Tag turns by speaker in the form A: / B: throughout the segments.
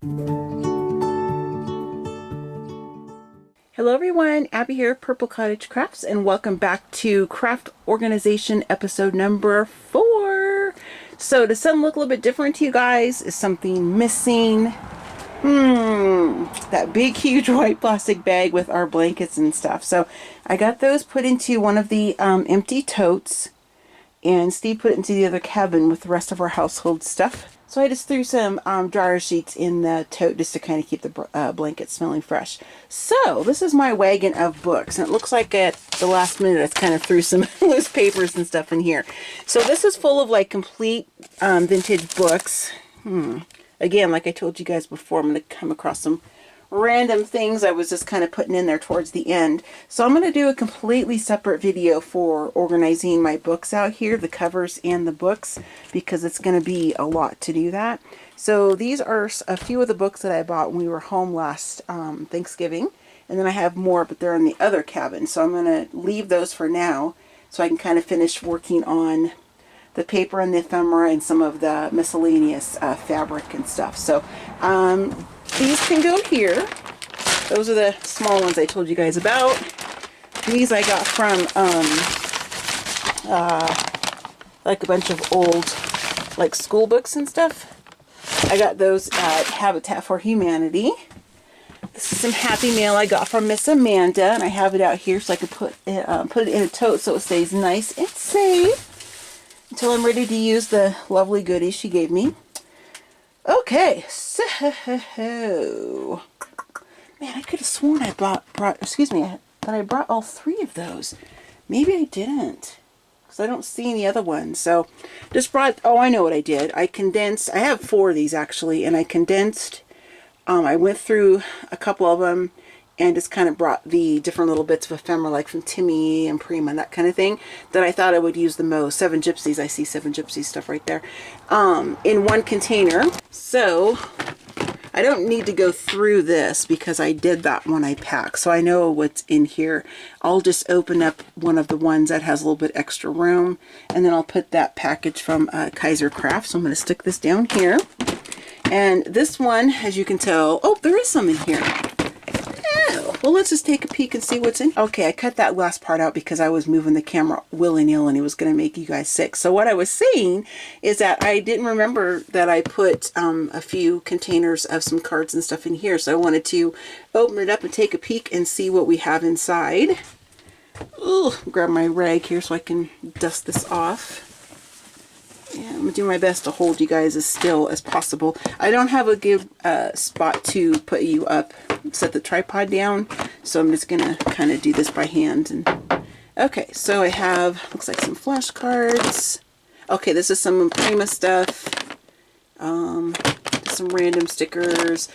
A: Hello everyone, Abby here, Purple Cottage Crafts, and welcome back to Craft Organization episode number 4. So does something look a little bit different to you guys? Is something missing? That big huge white plastic bag with our blankets and stuff. So I got those put into one of the empty totes, and Steve put it into the other cabin with the rest of our household stuff. So I just threw some dryer sheets in the tote just to kind of keep the blanket smelling fresh. So this is my wagon of books, and it looks like at the last minute I kind of threw some loose papers and stuff in here. So this is full of like complete vintage books. Again, like I told you guys before, I'm going to come across some random things I was just kind of putting in there towards the end. So I'm going to do a completely separate video for organizing my books out here, the covers and the books, because it's going to be a lot to do that. So these are a few of the books that I bought when we were home last Thanksgiving, and then I have more, but they're in the other cabin. So I'm going to leave those for now so I can kind of finish working on the paper and the ephemera and some of the miscellaneous fabric and stuff. So these can go here. Those are the small ones I told you guys about. These I got from like a bunch of old like school books and stuff. I got those at Habitat for Humanity. This is some happy mail I got from Miss Amanda, and I have it out here so I can put it in a tote so it stays nice and safe until I'm ready to use the lovely goodies she gave me. Okay, so man, I could have sworn I brought excuse me, that I brought all 3 of those. Maybe I didn't, because I don't see any other ones. So just brought, oh, I know what I did. I condensed, I have 4 of these actually, and I condensed, I went through a couple of them and just kind of brought the different little bits of ephemera, like from Timmy and Prima and that kind of thing, that I thought I would use the most. 7 Gypsies, I see 7 Gypsies stuff right there, in one container. So I don't need to go through this because I did that when I packed, so I know what's in here. I'll just open up one of the ones that has a little bit extra room, and then I'll put that package from Kaiser Crafts. So I'm going to stick this down here. And this one, as you can tell, oh, there is some in here. Well, let's just take a peek and see what's in. Okay, I cut that last part out because I was moving the camera willy-nilly and it was going to make you guys sick. So what I was saying is that I didn't remember that I put a few containers of some cards and stuff in here. So I wanted to open it up and take a peek and see what we have inside. Ooh, grab my rag here so I can dust this off. Yeah, I'm going to do my best to hold you guys as still as possible. I don't have a good spot to put you up, set the tripod down, so I'm just going to kind of do this by hand. And okay, so I have, looks like some flashcards. Okay, this is some Prima stuff, some random stickers,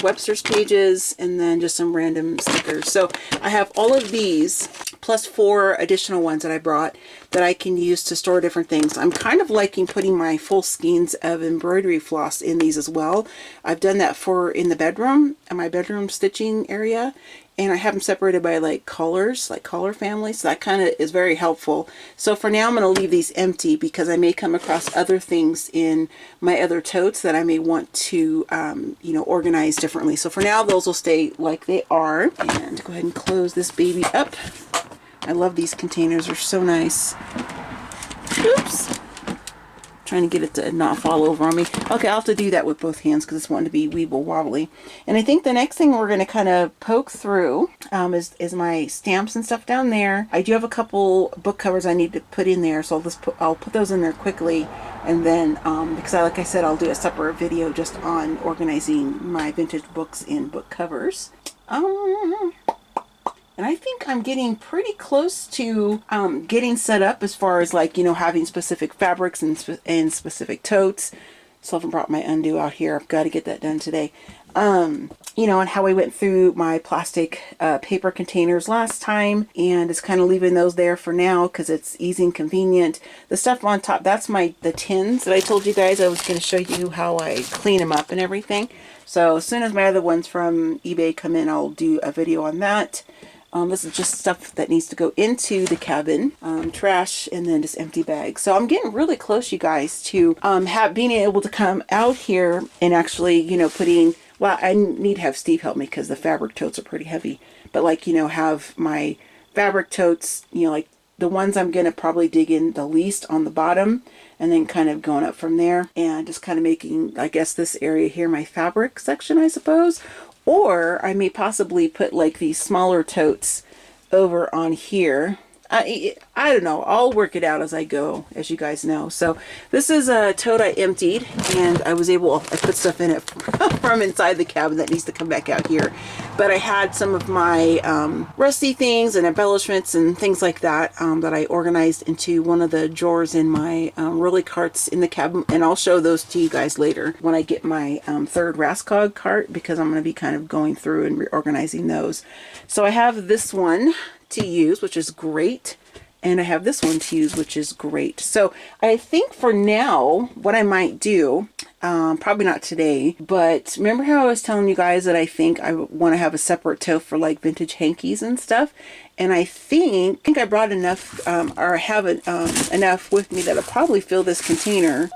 A: Webster's pages, and then just some random stickers. So I have all of these plus 4 additional ones that I brought that I can use to store different things. I'm kind of liking putting my full skeins of embroidery floss in these as well. I've done that in the bedroom, in my bedroom stitching area, and I have them separated by like colors, like color families. So that kind of is very helpful. So for now I'm going to leave these empty because I may come across other things in my other totes that I may want to you know, organize differently. So for now those will stay like they are. And go ahead and close this baby up. I love these containers, they're so nice. Oops. Trying to get it to not fall over on me. Okay, I'll have to do that with both hands because it's wanting to be weeble wobbly. And I think the next thing we're going to kind of poke through is my stamps and stuff down there. I do have a couple book covers I need to put in there, so I'll put those in there quickly. And then, because like I said, I'll do a separate video just on organizing my vintage books in book covers. And I think I'm getting pretty close to getting set up as far as, like, you know, having specific fabrics and specific totes. Still haven't brought my undo out here. I've got to get that done today. You know, and how I went through my plastic paper containers last time, and it's kind of leaving those there for now because it's easy and convenient. The stuff on top, that's the tins that I told you guys I was going to show you how I clean them up and everything. So as soon as my other ones from eBay come in, I'll do a video on that. This is just stuff that needs to go into the cabin, trash, and then just empty bags. So I'm getting really close, you guys, to being able to come out here and actually, you know, putting, well, I need to have Steve help me because the fabric totes are pretty heavy. But like, you know, have my fabric totes, you know, like the ones I'm going to probably dig in the least on the bottom, and then kind of going up from there and just kind of making, I guess, this area here my fabric section, I suppose. Or I may possibly put like these smaller totes over on here. I don't know. I'll work it out as I go, as you guys know. So this is a tote I emptied, and I put stuff in it from inside the cabin that needs to come back out here. But I had some of my rusty things and embellishments and things like that that I organized into one of the drawers in my rolly carts in the cabin. And I'll show those to you guys later when I get my third Rascog cart, because I'm going to be kind of going through and reorganizing those. So I have this one to use, which is great, and I have this one to use, which is great. So I think for now what I might do, probably not today, but remember how I was telling you guys that I think I want to have a separate tote for like vintage hankies and stuff, and I think I brought enough, or I have enough with me that'll probably fill this container.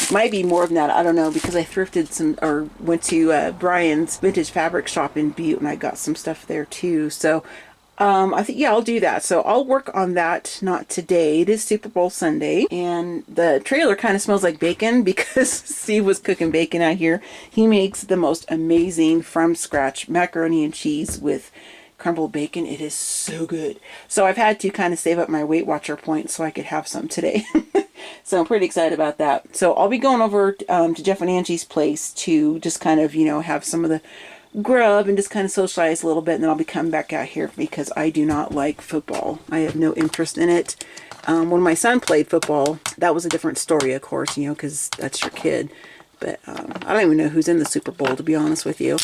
A: Might be more than that, I don't know, because I thrifted some, or went to Brian's vintage fabric shop in Butte, and I got some stuff there too. So I think, yeah, I'll do that. So I'll work on that, not today. It is Super Bowl Sunday, and the trailer kind of smells like bacon because Steve was cooking bacon out here. He makes the most amazing from scratch macaroni and cheese with crumbled bacon. It is so good. So I've had to kind of save up my Weight Watcher points so I could have some today. So I'm pretty excited about that. So I'll be going over to Jeff and Angie's place to just kind of, you know, have some of the grub and just kind of socialize a little bit, and then I'll be coming back out here because I do not like football. I have no interest in it. When my son played football, that was a different story, of course, you know, because that's your kid. But I don't even know who's in the Super Bowl, to be honest with you.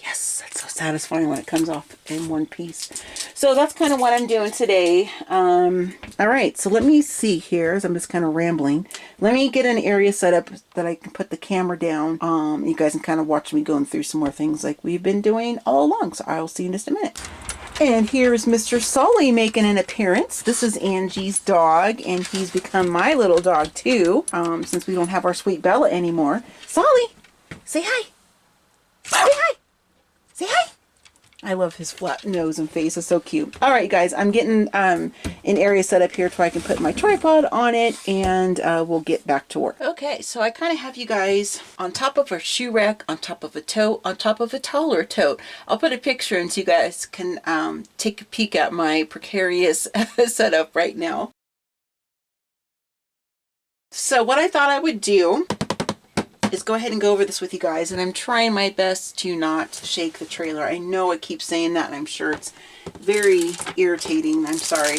A: Yes, that's so satisfying when it comes off in one piece. So that's kind of what I'm doing today. All right, so let me see here, as I'm just kind of rambling. Let me get an area set up that I can put the camera down. You guys can kind of watch me going through some more things like we've been doing all along. So I'll see you in just a minute. And here's Mr. Sully making an appearance. This is Angie's dog, and he's become my little dog too, since we don't have our sweet Bella anymore. Sully, say hi. Say hi. Say hi. I love his flat nose and face. It's so cute. All right, guys, I'm getting an area set up here so I can put my tripod on it, and we'll get back to work. Okay, so I kind of have you guys on top of a shoe rack, on top of a tote, on top of a taller tote. I'll put a picture in so you guys can take a peek at my precarious setup right now. So what I thought I would do is go ahead and go over this with you guys, and I'm trying my best to not shake the trailer. I know I keep saying that, and I'm sure it's very irritating. I'm sorry.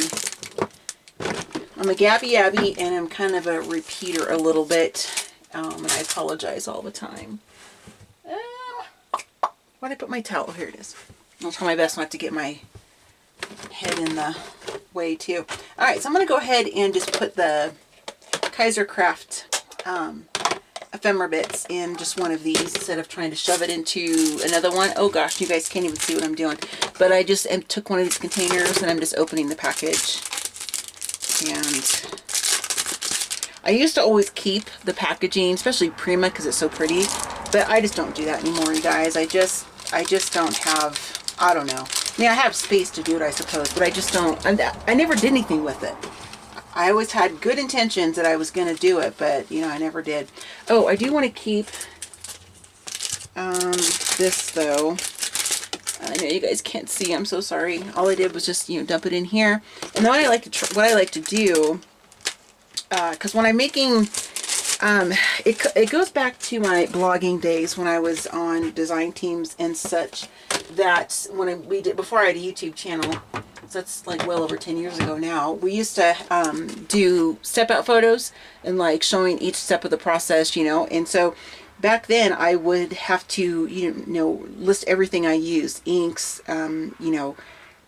A: I'm a Gabby Abby, and I'm kind of a repeater a little bit, and I apologize all the time. Where'd I put my towel? Here it is. I'll try my best not to get my head in the way too. All right, so I'm going to go ahead and just put the Kaisercraft ephemera bits in just one of these instead of trying to shove it into another one. Oh gosh, you guys can't even see what I'm doing. But I just took one of these containers and I'm just opening the package. And I used to always keep the packaging, especially Prima, because it's so pretty. But I just don't do that anymore, you guys. I just don't have, I don't know. I mean, I have space to do it, I suppose, but I just don't, I never did anything with it. I always had good intentions that I was going to do it, but, you know, I never did. Oh, I do want to keep this, though. I know you guys can't see. I'm so sorry. All I did was just, you know, dump it in here. And then what I like to do, because when I'm making, it goes back to my blogging days when I was on design teams and such, that before I had a YouTube channel, so that's like well over 10 years ago now, we used to do step out photos and like showing each step of the process, you know. And so back then I would have to, you know, list everything I used, inks, you know,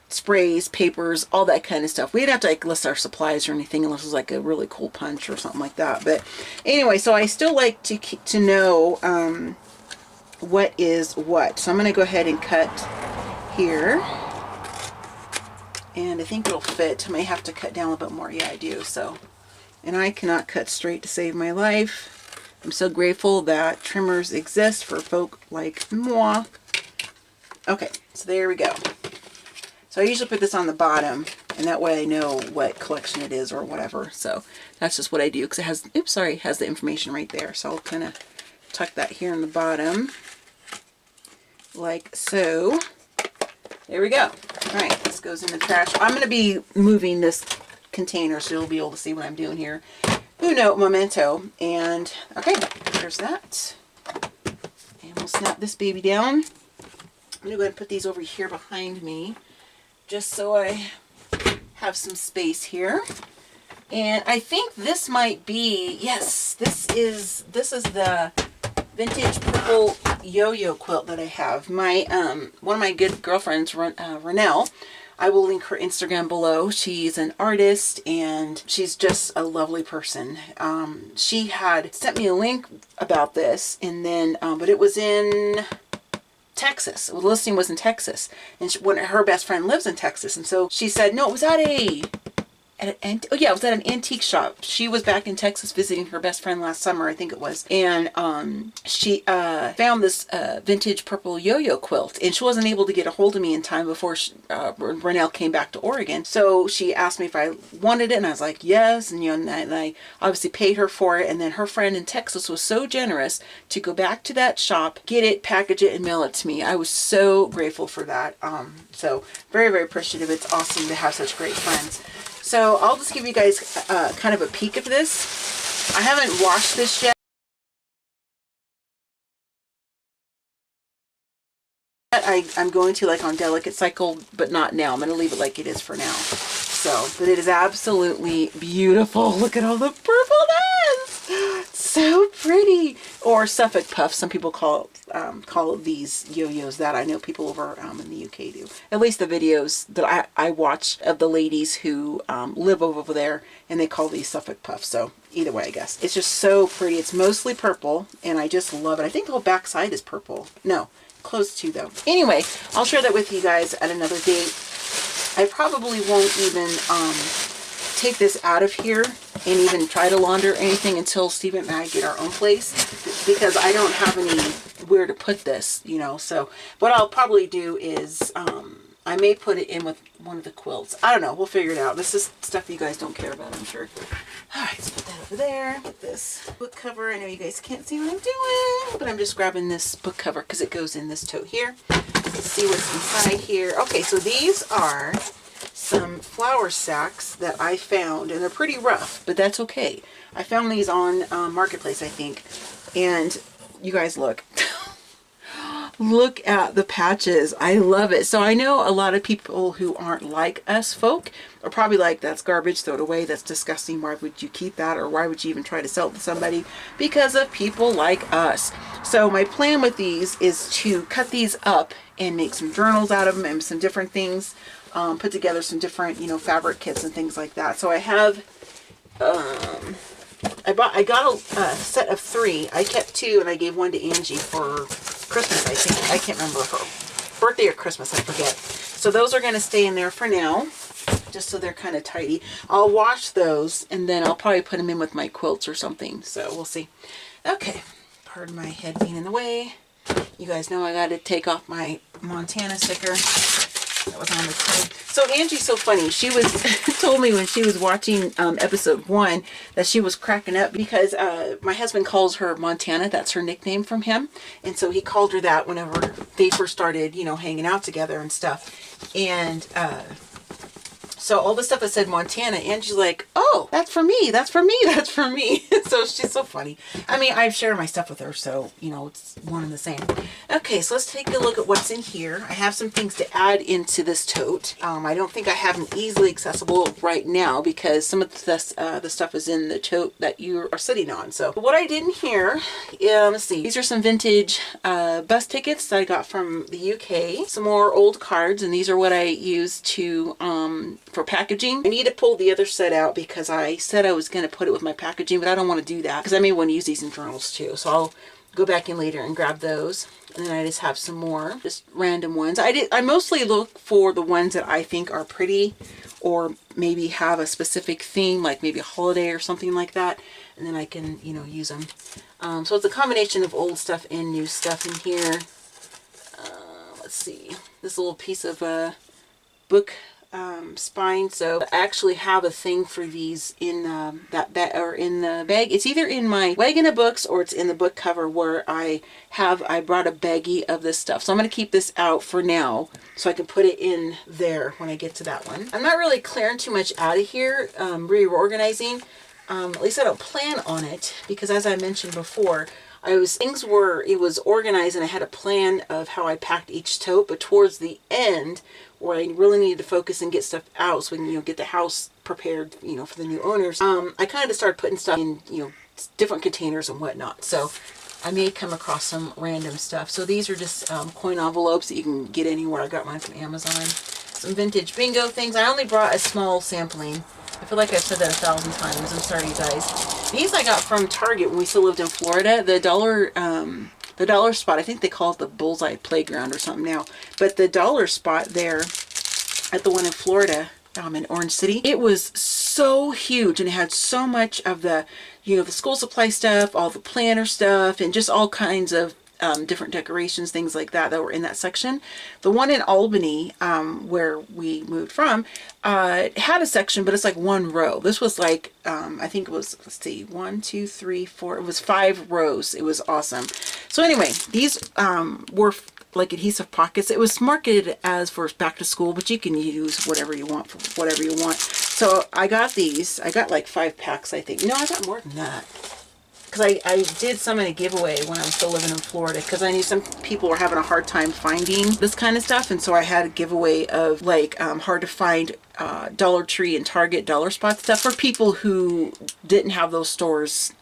A: sprays, papers, all that kind of stuff. We didn't have to like list our supplies or anything unless it was like a really cool punch or something like that. But anyway, so I still like to know what is what. So I'm going to go ahead and cut here. And I think it'll fit. I may have to cut down a little bit more. Yeah, I do. So, and I cannot cut straight to save my life. I'm so grateful that trimmers exist for folk like moi. Okay, so there we go. So I usually put this on the bottom, and that way I know what collection it is or whatever. So that's just what I do, because it has, oops, sorry, it has the information right there. So I'll kind of tuck that here in the bottom, like so. There we go. All right, this goes in the trash. I'm going to be moving this container so you'll be able to see what I'm doing here. Uno momento. And okay, there's that. And we'll snap this baby down. I'm going to go ahead and put these over here behind me, just so I have some space here. And I think this might be, yes, this is the vintage purple YoYo quilt that I have. My one of my good girlfriends, Ranelle, I will link her Instagram below. She's an artist and she's just a lovely person. She had sent me a link about this, and then but it was in Texas. The listing was in Texas, and when her best friend lives in Texas, and so she said, no, it was at it was at an antique shop. She was back in Texas visiting her best friend last summer, I think it was, and she found this vintage purple YoYo quilt, and she wasn't able to get a hold of me in time before Ranelle came back to Oregon. So she asked me if I wanted it, and I was like, yes, and and I obviously paid her for it. And then her friend in Texas was so generous to go back to that shop, get it, package it, and mail it to me. I was so grateful for that. So very, very appreciative. It's awesome to have such great friends. So I'll just give you guys kind of a peek of this. I haven't washed this yet. I'm going to, like, on delicate cycle, but not now. I'm going to leave it like it is for now. So, but it is absolutely beautiful. Look at all the purpleness. So pretty. Or Suffolk puff. Some people call these yo-yos that. I know people over in the UK do. At least the videos that I watch of the ladies who live over there, and they call these Suffolk puffs. So either way, I guess. It's just so pretty. It's mostly purple, and I just love it. I think the whole back side is purple. No, close to, though. Anyway, I'll share that with you guys at another date. I probably won't even take this out of here and even try to launder anything until Steven and I get our own place, because I don't have anywhere to put this, you know. So what I'll probably do is I may put it in with one of the quilts. I don't know. We'll figure it out. This is stuff you guys don't care about, I'm sure. All right, let's put that over there. Put this book cover. I know you guys can't see what I'm doing, but I'm just grabbing this book cover because it goes in this tote here. Let's see what's inside here. Okay, so these are some flour sacks that I found, and they're pretty rough, but that's okay. I found these on Marketplace, I think, and you guys look. Look at the patches. I love it. So I know a lot of people who aren't like us folk are probably like, that's garbage, throw it away, that's disgusting, why would you keep that, or why would you even try to sell it to somebody? Because of people like us. So my plan with these is to cut these up and make some journals out of them and some different things, put together some different, you know, fabric kits and things like that. So I have I got a set of 3. I kept 2 and I gave one to Angie for Christmas, I think. I can't remember, her birthday or Christmas, I forget. So those are going to stay in there for now, just so they're kind of tidy. I'll wash those, and then I'll probably put them in with my quilts or something. So we'll see. Okay, pardon my head being in the way. You guys know I got to take off my Montana sticker that was on the tag. So Angie's so funny. She was told me when she was watching episode 1 that she was cracking up because my husband calls her Montana. That's her nickname from him. And so he called her that whenever they first started, you know, hanging out together and stuff. And so all the stuff that said Montana, Angie's like, oh, that's for me, that's for me, that's for me. So she's so funny. I mean, I share my stuff with her, so, you know, it's one and the same. Okay, so let's take a look at what's in here. I have some things to add into this tote. I don't think I have them easily accessible right now because some of the stuff is in the tote that you are sitting on. So what I did in here, let's see, these are some vintage bus tickets that I got from the UK. Some more old cards, and these are what I use to for packaging. I need to pull the other set out because I said I was going to put it with my packaging, but I don't want to do that because I may want to use these in journals too. So go back in later and grab those. And then I just have some more, just random ones. I mostly look for the ones that I think are pretty, or maybe have a specific theme, like maybe a holiday or something like that. And then I can, you know, use them. So it's a combination of old stuff and new stuff in here. Let's see, this little piece of book spine. So I actually have a thing for these in that bag, or in the bag. It's either in my wagon of books or it's in the book cover, where I brought a baggie of this stuff. So I'm going to keep this out for now so I can put it in there when I get to that one. I'm not really clearing too much out of here, reorganizing. At least I don't plan on it, because as I mentioned before, it was organized and I had a plan of how I packed each tote, but towards the end, where I really needed to focus and get stuff out so we can, you know, get the house prepared, you know, for the new owners, I kind of started putting stuff in, you know, different containers and whatnot. So I may come across some random stuff. So these are just coin envelopes that you can get anywhere. I got mine from Amazon. Some vintage bingo things. I only brought a small sampling. I feel like I've said that 1,000 times. I'm sorry, you guys. These I got from Target when we still lived in Florida. The dollar spot, I think they call it the Bullseye Playground or something now. But the dollar spot there at the one in Florida, in Orange City, it was so huge, and it had so much of the, you know, the school supply stuff, all the planner stuff, and just all kinds of different decorations, things like that were in that section. The one in Albany, where we moved from, it had a section, but it's like one row. This was like, I think it was, let's see, 1, 2, 3, 4, it was 5 rows. It was awesome. So anyway, these were like adhesive pockets. It was marketed as for back to school, but you can use whatever you want for whatever you want. So I got these. I got like 5 packs, I think. No, I got more than that. Because I did some in a giveaway when I was still living in Florida, because I knew some people were having a hard time finding this kind of stuff, and so I had a giveaway of like hard to find Dollar Tree and Target dollar spot stuff for people who didn't have those stores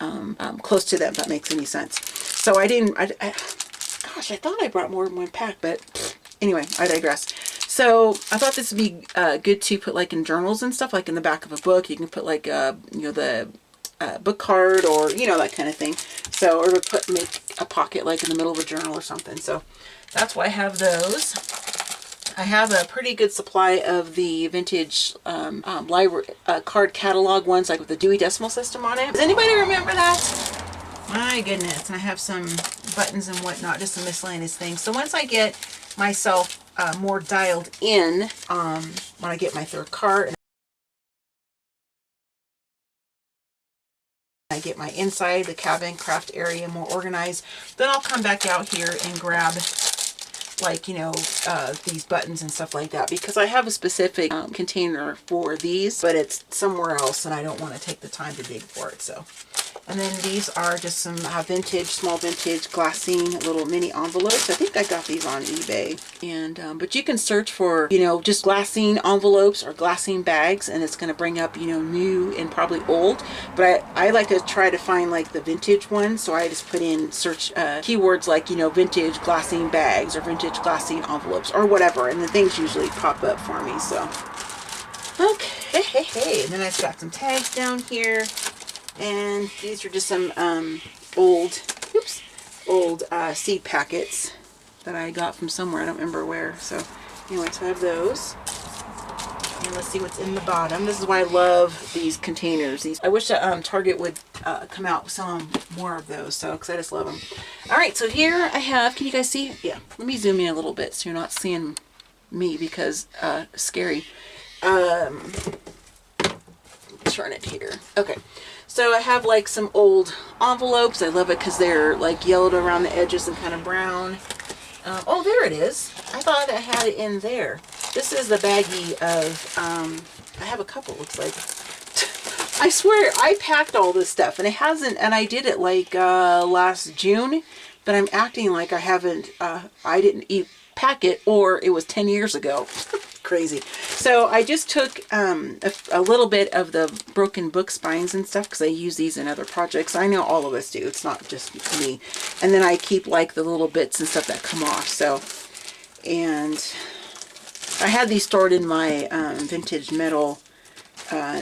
A: close to them, if that makes any sense. So I didn't, gosh, I thought I brought more than 1 pack, but anyway, I digress. So I thought this would be good to put like in journals and stuff, like in the back of a book. You can put like, you know, the book card, or, you know, that kind of thing. So, or to make a pocket like in the middle of a journal or something. So that's why I have those. I have a pretty good supply of the vintage library card catalog ones, like with the Dewey Decimal System on it. Does anybody remember that? My goodness. And I have some buttons and whatnot, just some miscellaneous things. So once I get myself more dialed in, when I get my 3rd cart, I get my inside, the cabin craft area more organized, then I'll come back out here and grab, like, you know, these buttons and stuff like that, because I have a specific container for these, but it's somewhere else and I don't want to take the time to dig for it. So, and then these are just some vintage, small vintage glassine little mini envelopes. I think I got these on eBay. And but you can search for, you know, just glassine envelopes or glassine bags, and it's going to bring up, you know, new and probably old. But I like to try to find like the vintage ones, so I just put in search keywords like, you know, vintage glassine bags or vintage glassine envelopes or whatever, and the things usually pop up for me. So okay, and then I've got some tags down here. And these are just some old seed packets that I got from somewhere. I don't remember where. So anyway, so I have those. And let's see what's in the bottom. This is why I love these containers. I wish that Target would come out with some more of those, so because I just love them. All right, so here I have, can you guys see? Yeah, let me zoom in a little bit so you're not seeing me, because scary. Turn it here. Okay. So I have like some old envelopes. I love it because they're like yellowed around the edges and kind of brown. Oh, there it is. I thought I had it in there. This is the baggie of, I have a couple, looks like. I swear, I packed all this stuff, and it hasn't, and I did it like last June, but I'm acting like I haven't, I didn't pack it, or it was 10 years ago. Crazy. So I just took a little bit of the broken book spines and stuff, because I use these in other projects. I know all of us do. It's not just me. And then I keep like the little bits and stuff that come off. So, and I had these stored in my vintage metal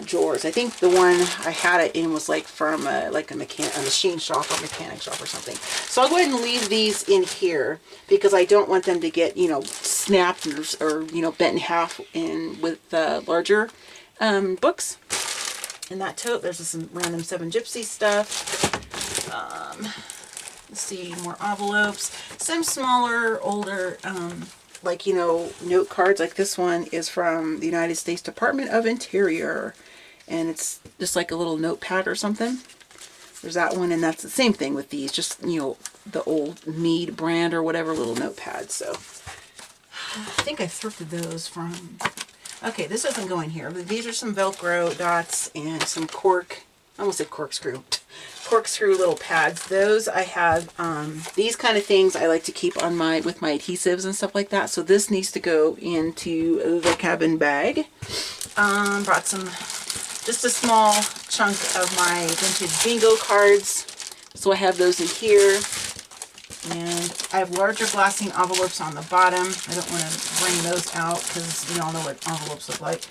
A: drawers. I think the one I had it in was like from a machine shop or mechanic shop or something. So I'll go ahead and leave these in here because I don't want them to get, you know, snapped or you know, bent in half with larger books. In that tote, there's some random 7 Gypsy stuff. Let's see, more envelopes, some smaller, older, like, you know, note cards. Like this one is from the United States Department of Interior, and it's just like a little notepad or something. There's that one, and that's the same thing with these, just, you know, the old Mead brand or whatever little notepad. So I think I thrifted those from, okay, this doesn't go in here, but these are some Velcro dots and some I almost said corkscrew little pads. Those I have, these kind of things I like to keep on with my adhesives and stuff like that. So this needs to go into the cabin bag. Brought just a small chunk of my vintage bingo cards. So I have those in here. And I have larger glassine envelopes on the bottom. I don't want to bring those out because you all know what envelopes look like.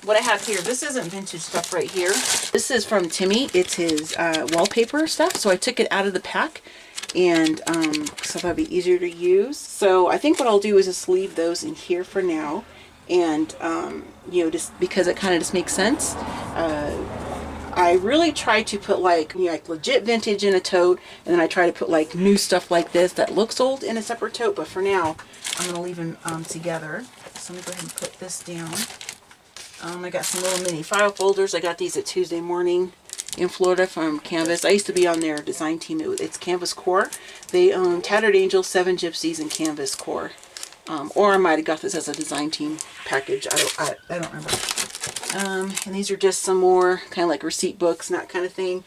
A: What I have here, this isn't vintage stuff right here. This is from Timmy. It's his wallpaper stuff. So I took it out of the pack and so that'd be easier to use. So I think what I'll do is just leave those in here for now. And you know, just because it kind of just makes sense. I really try to put like, you know, like legit vintage in a tote, and then I try to put like new stuff like this that looks old in a separate tote. But for now, I'm going to leave them together. So let me go ahead and put this down. I got some little mini file folders. I got these at Tuesday Morning in Florida from Canvas. I used to be on their design team. It's Canvas Core. They own Tattered Angel, 7 Gypsies, and Canvas Core. Or I might have got this as a design team package. I don't remember. And these are just some more kind of like receipt books and that kind of thing.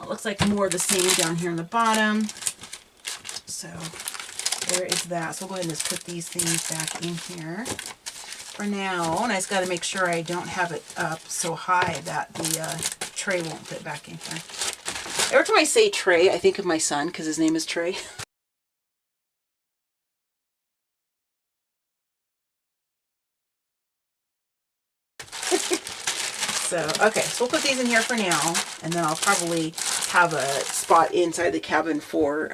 A: Looks like more of the same down here on the bottom. So there is that. So we'll go ahead and just put these things back in here for now. And I just got to make sure I don't have it up so high that the tray won't fit back in here. Every time I say Trey, I think of my son because his name is Trey. So, okay, so we'll put these in here for now, and then I'll probably have a spot inside the cabin for,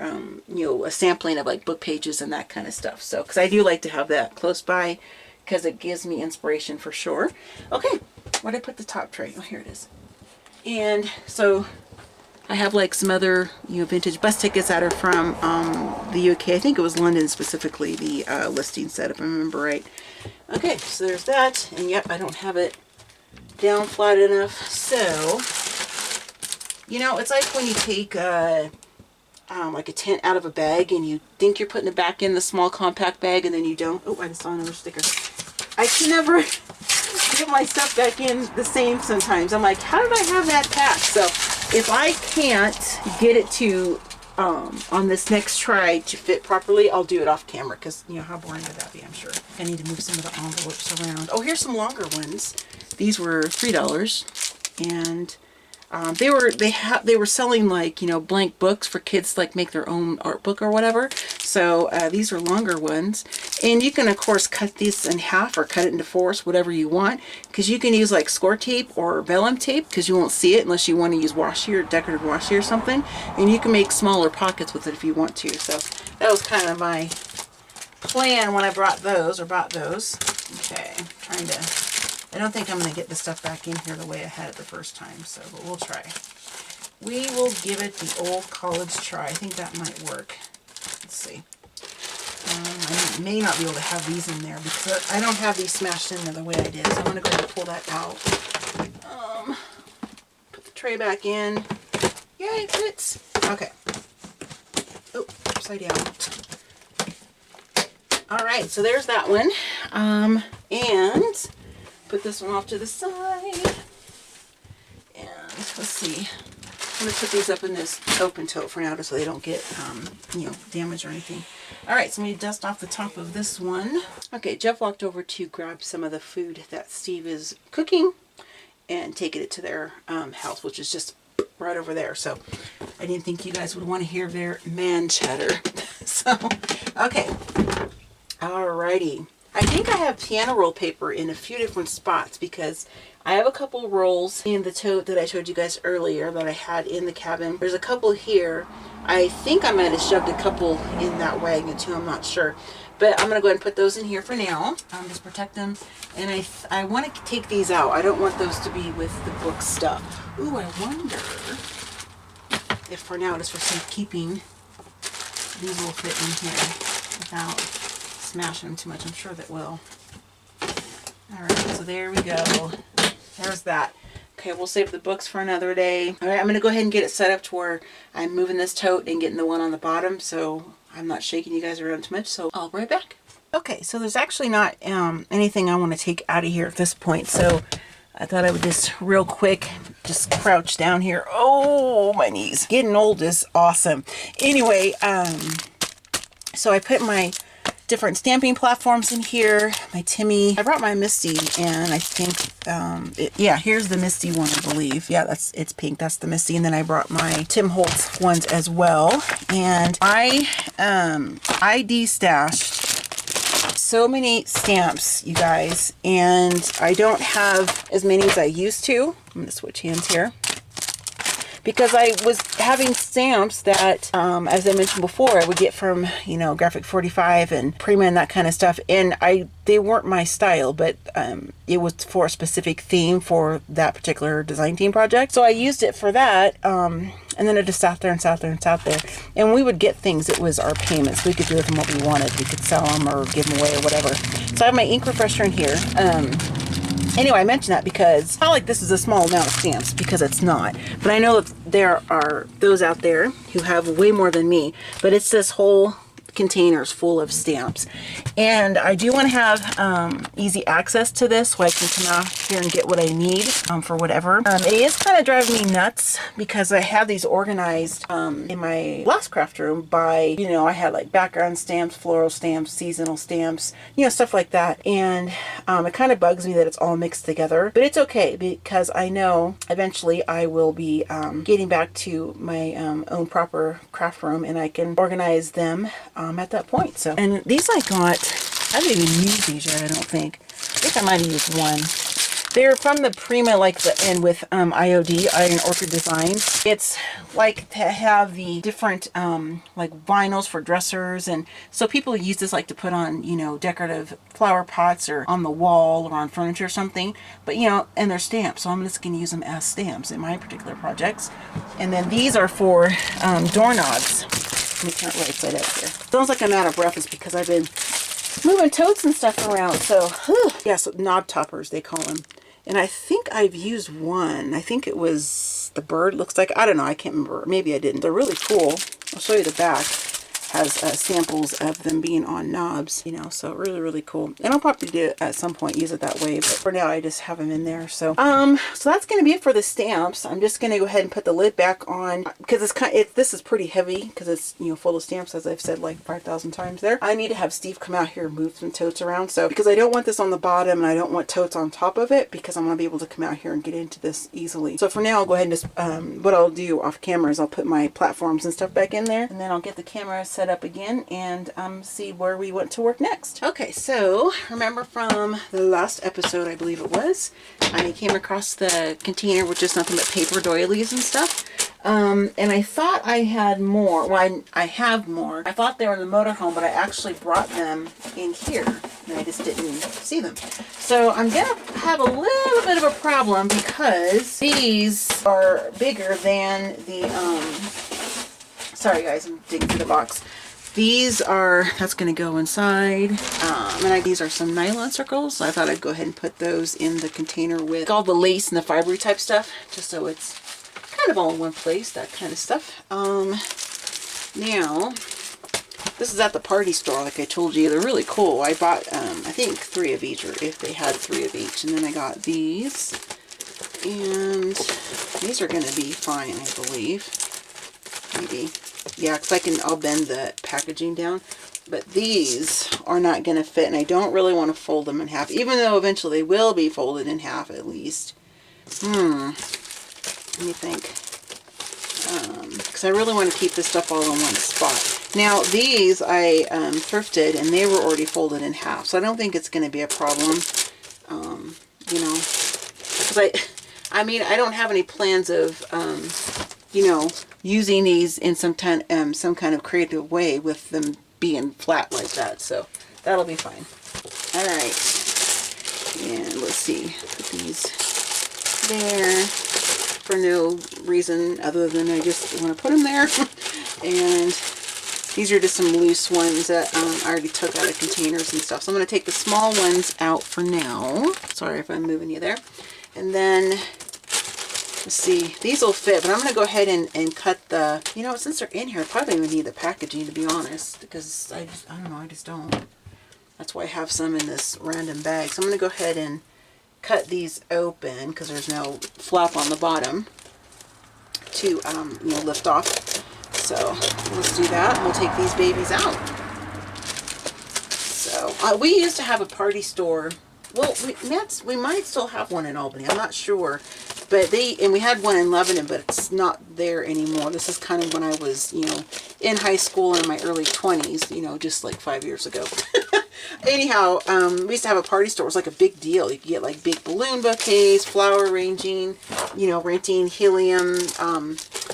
A: you know, a sampling of like book pages and that kind of stuff. So, because I do like to have that close by, because it gives me inspiration for sure. Okay, where did I put the top tray? Oh, here it is. And so I have like some other, you know, vintage bus tickets that are from the UK. I think it was London specifically, the listing set, if I remember right. Okay, so there's that, and yep, I don't have it down flat enough. So, you know, it's like when you take like a tent out of a bag and you think you're putting it back in the small compact bag and then you don't. Oh, I just saw another sticker. I can never get my stuff back in the same sometimes. I'm like, how did I have that packed? So if I can't get it to on this next try to fit properly, I'll do it off camera because, you know, how boring would that be? I'm sure. I need to move some of the envelopes around. Oh, here's some longer ones. These were $3, and they were selling like, you know, blank books for kids to like make their own art book or whatever. So these are longer ones, and you can of course cut these in half or cut it into fours, whatever you want, because you can use like score tape or vellum tape because you won't see it unless you want to use washi or decorative washi or something, and you can make smaller pockets with it if you want to. So that was kind of my plan when I bought those. Okay, trying to, I don't think I'm going to get the stuff back in here the way I had it the first time, so, but we'll try. We will give it the old college try. I think that might work. Let's see. I may not be able to have these in there because I don't have these smashed in there the way I did, so I'm going to go ahead and pull that out. Put the tray back in. Yay, it fits. Okay. Oh, upside down. Alright, so there's that one. And put this one off to the side. And let's see. I'm going to put these up in this open tote for now so they don't get, you know, damaged or anything. Alright, so I'm going to dust off the top of this one. Okay, Jeff walked over to grab some of the food that Steve is cooking and taking it to their house, which is just right over there. So I didn't think you guys would want to hear their man chatter. So, okay. Alrighty. I think I have piano roll paper in a few different spots because I have a couple rolls in the tote that I showed you guys earlier that I had in the cabin. There's a couple here. I think I might have shoved a couple in that wagon too, I'm not sure. But I'm going to go ahead and put those in here for now. Just protect them. And I want to take these out. I don't want those to be with the book stuff. Ooh, I wonder if for now, just for safekeeping, these will fit in here without smashing them too much. I'm sure that will. Alright, so there we go. There's that. Okay, we'll save the books for another day. Alright, I'm going to go ahead and get it set up to where I'm moving this tote and getting the one on the bottom so I'm not shaking you guys around too much. So I'll be right back. Okay, so there's actually not anything I want to take out of here at this point. So I thought I would just real quick just crouch down here. Oh, my knees. Getting old is awesome. Anyway, so I put my different stamping platforms in here. My Timmy. I brought my Misty, and I think, yeah, here's the Misty one, I believe. Yeah, it's pink. That's the Misty. And then I brought my Tim Holtz ones as well. And I destashed so many stamps, you guys, and I don't have as many as I used to. I'm going to switch hands here. Because I was having stamps that, as I mentioned before, I would get from, you know, Graphic 45 and Prima and that kind of stuff. And they weren't my style, but it was for a specific theme for that particular design team project. So I used it for that. And then it just sat there and sat there and sat there. And we would get things. It was our payments. We could do with them what we wanted. We could sell them or give them away or whatever. So I have my ink refresher in here. Anyway, I mention that because it's not like this is a small amount of stamps, because it's not. But I know that there are those out there who have way more than me. But it's this whole containers full of stamps. And I do want to have easy access to this so I can come out here and get what I need for whatever. It is kind of driving me nuts because I have these organized in my last craft room by, you know, I had like background stamps, floral stamps, seasonal stamps, you know, stuff like that. And it kind of bugs me that it's all mixed together, but it's okay because I know eventually I will be getting back to my own proper craft room and I can organize them at that point. So, and these I got, I haven't even used these yet, I don't think. I think I might have used one. They're from the Prima, like the end with IOD, Iron Orchid Designs. It's like to have the different like vinyls for dressers, and so people use this like to put on, you know, decorative flower pots or on the wall or on furniture or something. But you know, and they're stamps, so I'm just going to use them as stamps in my particular projects. And then these are for doorknobs. Let me turn it right side up here. Sounds like I'm out of breath is because I've been moving totes and stuff around. So, yeah, so knob toppers, they call them. And I think I've used one. I think it was the bird, looks like. I don't know. I can't remember. Maybe I didn't. They're really cool. I'll show you the back. Has samples of them being on knobs, you know, so really, really cool. And I'll probably do it at some point, use it that way, but for now I just have them in there. So so that's going to be it for the stamps. I'm just going to go ahead and put the lid back on because it's kind of, this is pretty heavy because it's, you know, full of stamps, as I've said like 5,000 times there. I need to have Steve come out here and move some totes around, so because I don't want this on the bottom and I don't want totes on top of it, because I'm going to be able to come out here and get into this easily. So for now I'll go ahead and just what I'll do off camera is I'll put my platforms and stuff back in there, and then I'll get the camera set up again and see where we want to work next. Okay, so remember from the last episode, I believe it was, I came across the container with just nothing but paper doilies and stuff. And I thought I had more. Well, I have more. I thought they were in the motorhome, but I actually brought them in here and I just didn't see them. So I'm gonna have a little bit of a problem because these are bigger than the sorry guys, I'm digging through the box. These are, that's going to go inside. These are some nylon circles. So I thought I'd go ahead and put those in the container with all the lace and the fibery type stuff, just so it's kind of all in one place, that kind of stuff. Now, this is at the party store, like I told you. They're really cool. I bought, I think 3 of each, or if they had 3 of each. And then I got these. And these are going to be fine, I believe. Maybe. Yeah, because I'll bend the packaging down. But these are not going to fit, and I don't really want to fold them in half, even though eventually they will be folded in half at least. Let me think. because I really want to keep this stuff all in one spot. Now these I thrifted, and they were already folded in half, so I don't think it's going to be a problem. You know, because I mean, I don't have any plans of, you know, using these in some kind of creative way with them being flat like that. So that'll be fine. All right. And let's see, put these there for no reason other than I just want to put them there. And these are just some loose ones that I already took out of containers and stuff. So I'm going to take the small ones out for now. Sorry if I'm moving you there. And then, let's see, these will fit, but I'm going to go ahead and cut the, you know, since they're in here, I probably don't even need the packaging, to be honest, because I don't know, I just don't. That's why I have some in this random bag. So I'm going to go ahead and cut these open because there's no flap on the bottom to, you know, lift off. So let's do that. We'll take these babies out. So we used to have a party store. Well, we might still have one in Albany. I'm not sure. But we had one in Lebanon, but it's not there anymore. This is kind of when I was, you know, in high school in my early 20s, you know, just like 5 years ago. Anyhow, we used to have a party store. It was like a big deal. You could get like big balloon bouquets, flower arranging, you know, renting helium,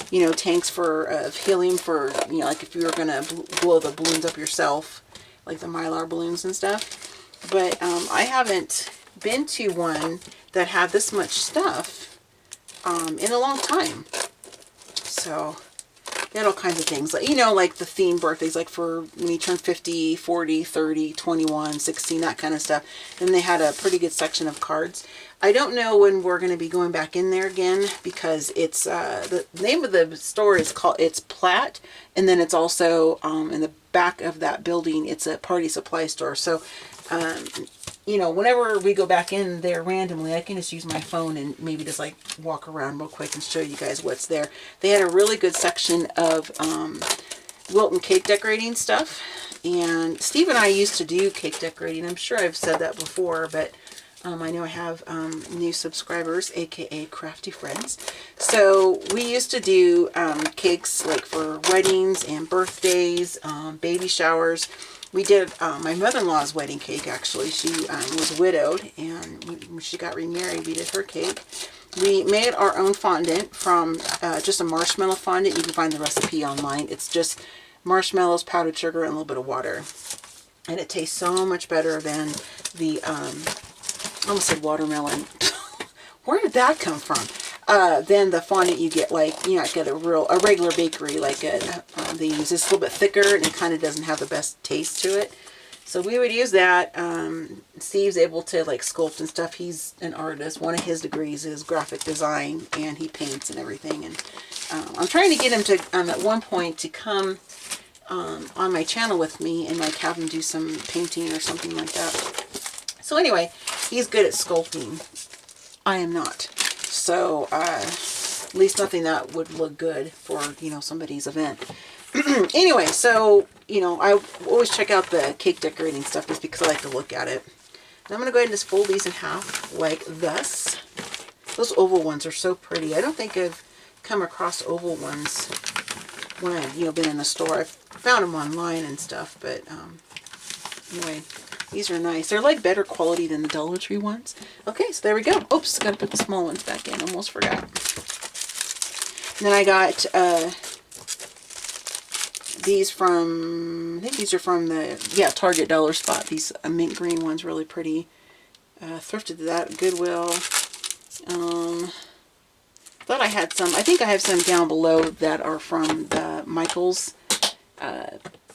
A: you know, tanks of helium for, you know, like if you were going to blow the balloons up yourself, like the Mylar balloons and stuff. But I haven't been to one that had this much stuff in a long time. So they had all kinds of things, like, you know, like the theme birthdays, like for when you turn 50, 40, 30, 21, 16, that kind of stuff. And they had a pretty good section of cards. I don't know when we're going to be going back in there again, because it's the name of the store is called, it's Platt, and then it's also in the back of that building, it's a party supply store. So you know, whenever we go back in there randomly, I can just use my phone and maybe just like walk around real quick and show you guys what's there. They had a really good section of Wilton cake decorating stuff. And Steve and I used to do cake decorating. I'm sure I've said that before, but I know I have new subscribers, aka crafty friends. So we used to do cakes like for weddings and birthdays, baby showers. We did my mother-in-law's wedding cake, actually. She was widowed, and when she got remarried, we did her cake. We made our own fondant from just a marshmallow fondant. You can find the recipe online. It's just marshmallows, powdered sugar, and a little bit of water. And it tastes so much better than the, I almost said watermelon. Where did that come from? Then the fondant you get, like, you know, get a regular bakery, like they use this a little bit thicker, and it kind of doesn't have the best taste to it. So we would use that. Steve's able to like sculpt and stuff. He's an artist. One of his degrees is graphic design, and he paints and everything. And I'm trying to get him to, at one point, to come on my channel with me and like have him do some painting or something like that. So anyway, he's good at sculpting. I am not. So, at least nothing that would look good for, you know, somebody's event. Anyway, so, you know, I always check out the cake decorating stuff just because I like to look at it. And I'm going to go ahead and just fold these in half like this. Those oval ones are so pretty. I don't think I've come across oval ones when I've, you know, been in the store. I've found them online and stuff, but anyway. These are nice. They're like better quality than the Dollar Tree ones. Okay, so there we go. Oops, got to put the small ones back in. Almost forgot. And then I got these from, I think these are from the, yeah, Target Dollar Spot. These mint green ones, really pretty. Thrifted that at Goodwill. Thought I had some, I think I have some down below that are from the Michaels.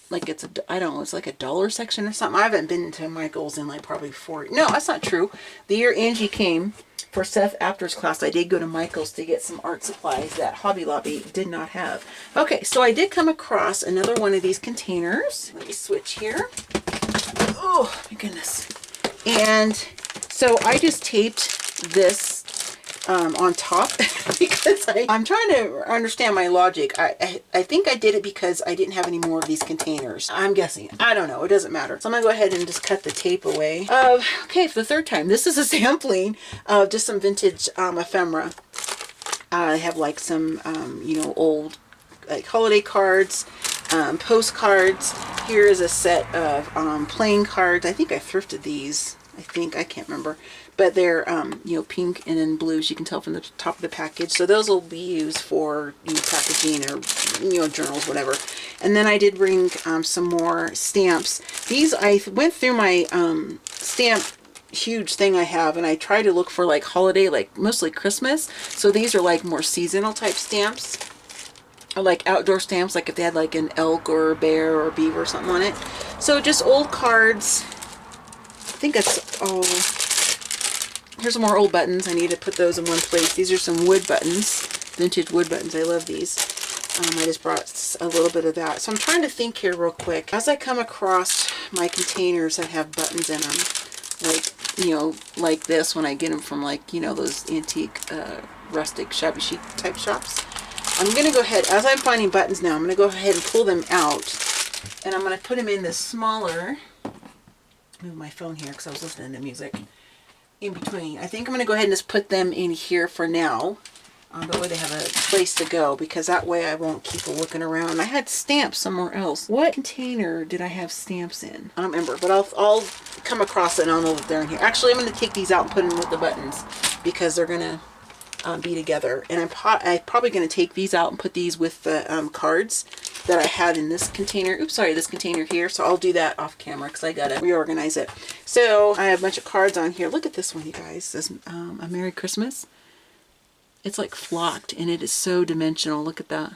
A: Like it's I don't know, it's like a dollar section or something. I haven't been to Michael's in like probably 4, no, that's not true. The year Angie came for Seth Apter's class, I did go to Michael's to get some art supplies that Hobby Lobby did not have. Okay, so I did come across another one of these containers. Let me switch here. Oh my goodness. And so I just taped this on top because I'm trying to understand my logic. I think I did it because I didn't have any more of these containers. I'm guessing. I don't know. It doesn't matter. So I'm going to go ahead and just cut the tape away. Okay, for the third time. This is a sampling of just some vintage ephemera. I have like some, you know, old like holiday cards, postcards. Here is a set of playing cards. I think I thrifted these. I can't remember. But they're, you know, pink and then blues. You can tell from the top of the package. So those will be used for, you know, packaging or, you know, journals, whatever. And then I did bring some more stamps. These, I went through my stamp huge thing I have, and I try to look for like holiday, like mostly Christmas. So these are like more seasonal type stamps. Or like outdoor stamps, like if they had like an elk or a bear or a beaver or something on it. So just old cards. I think that's all. Here's some more old buttons. I need to put those in one place. These are some wood buttons, vintage wood buttons. I love these. I just brought a little bit of that. So I'm trying to think here real quick. As I come across my containers that have buttons in them, like, you know, like this when I get them from like, you know, those antique, rustic, shabby chic type shops. I'm going to go ahead, as I'm finding buttons now, I'm going to go ahead and pull them out. And I'm going to put them in this smaller, move my phone here because I was listening to music. In between. I think I'm going to go ahead and just put them in here for now. That way they have a place to go, because that way I won't keep looking around. I had stamps somewhere else. What container did I have stamps in? I don't remember, but I'll come across it and I'll know that they're in here. Actually, I'm going to take these out and put them with the buttons because they're going to be together. And I'm probably going to take these out and put these with the cards that I had in this container. Oops, sorry, this container here. So I'll do that off camera because I got to reorganize it. So I have a bunch of cards on here. Look at this one, you guys. It says a Merry Christmas. It's like flocked and it is so dimensional. Look at that.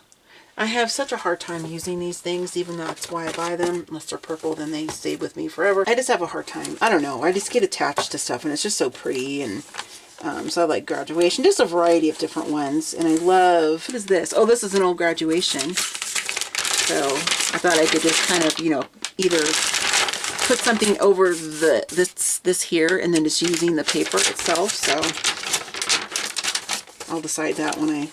A: I have such a hard time using these things, even though that's why I buy them. Unless they're purple, then they stay with me forever. I just have a hard time. I don't know. I just get attached to stuff and it's just so pretty. And so I like graduation, just a variety of different ones. And I love, what is this? Oh, this is an old graduation. So I thought I could just kind of, you know, either put something over this here and then just using the paper itself. So I'll decide that when I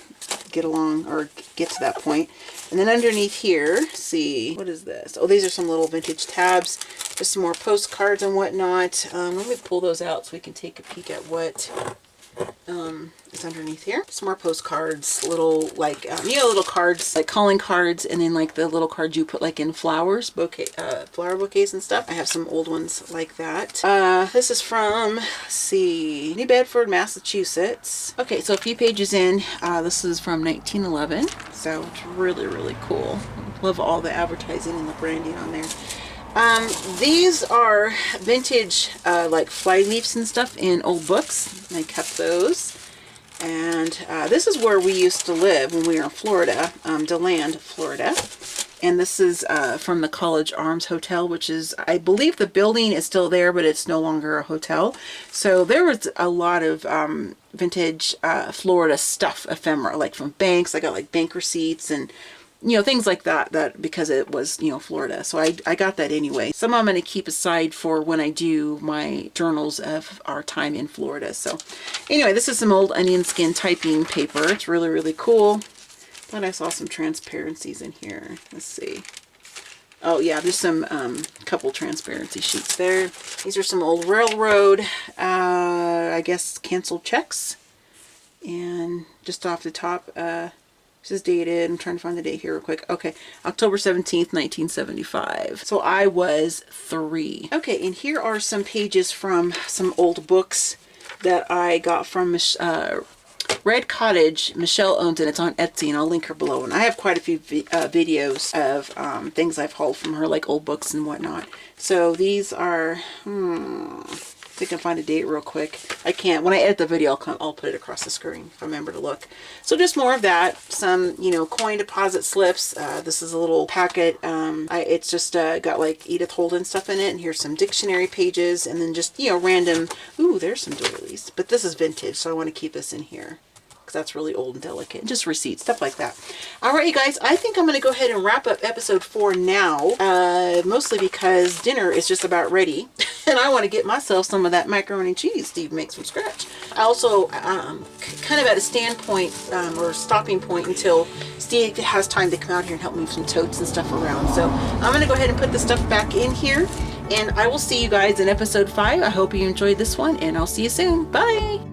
A: get along or get to that point. And then underneath here, see, what is this? Oh, these are some little vintage tabs. Just some more postcards and whatnot. Let me pull those out so we can take a peek at what is underneath here. Some more postcards, little like, you know, little cards, like calling cards, and then like the little cards you put like in flowers, bouquet, flower bouquets and stuff. I have some old ones like that. This is from, let's see, New Bedford, Massachusetts. Okay, so a few pages in, this is from 1911. So it's really, really cool. Love all the advertising and the branding on there. These are vintage, like fly leaves and stuff in old books. I kept those. And this is where we used to live when we were in Florida, DeLand, Florida. And this is from the College Arms Hotel, which is, I believe the building is still there, but it's no longer a hotel. So there was a lot of vintage Florida stuff, ephemera, like from banks. I got like bank receipts and, you know, things like that because it was, you know, Florida. So I got that anyway. Some I'm going to keep aside for when I do my journals of our time in Florida. So anyway, this is some old onion skin typing paper. It's really, really cool. Thought I saw some transparencies in here. Let's see. Oh yeah, there's some couple transparency sheets there. These are some old railroad, I guess, canceled checks. And just off the top, this is dated. I'm trying to find the date here real quick. Okay, October 17th, 1975. So I was 3. Okay, and here are some pages from some old books that I got from Red Cottage. Michelle owns it. It's on Etsy, and I'll link her below. And I have quite a few videos of things I've hauled from her, like old books and whatnot. So these are, I think I can find a date real quick. I can't. When I edit the video, I'll put it across the screen if I remember to look. So just more of that. Some, you know, coin deposit slips. This is a little packet. It's just got like Edith Holden stuff in it. And here's some dictionary pages. And then just, you know, random. Ooh, there's some doilies. But this is vintage, so I want to keep this in here, because that's really old and delicate. Just receipts, stuff like that. All right, you guys, I think I'm going to go ahead and wrap up episode 4 now, mostly because dinner is just about ready, and I want to get myself some of that macaroni and cheese Steve makes from scratch. I also kind of at a standpoint or stopping point until Steve has time to come out here and help move some totes and stuff around. So I'm going to go ahead and put the stuff back in here, and I will see you guys in episode 5. I hope you enjoyed this one, and I'll see you soon. Bye!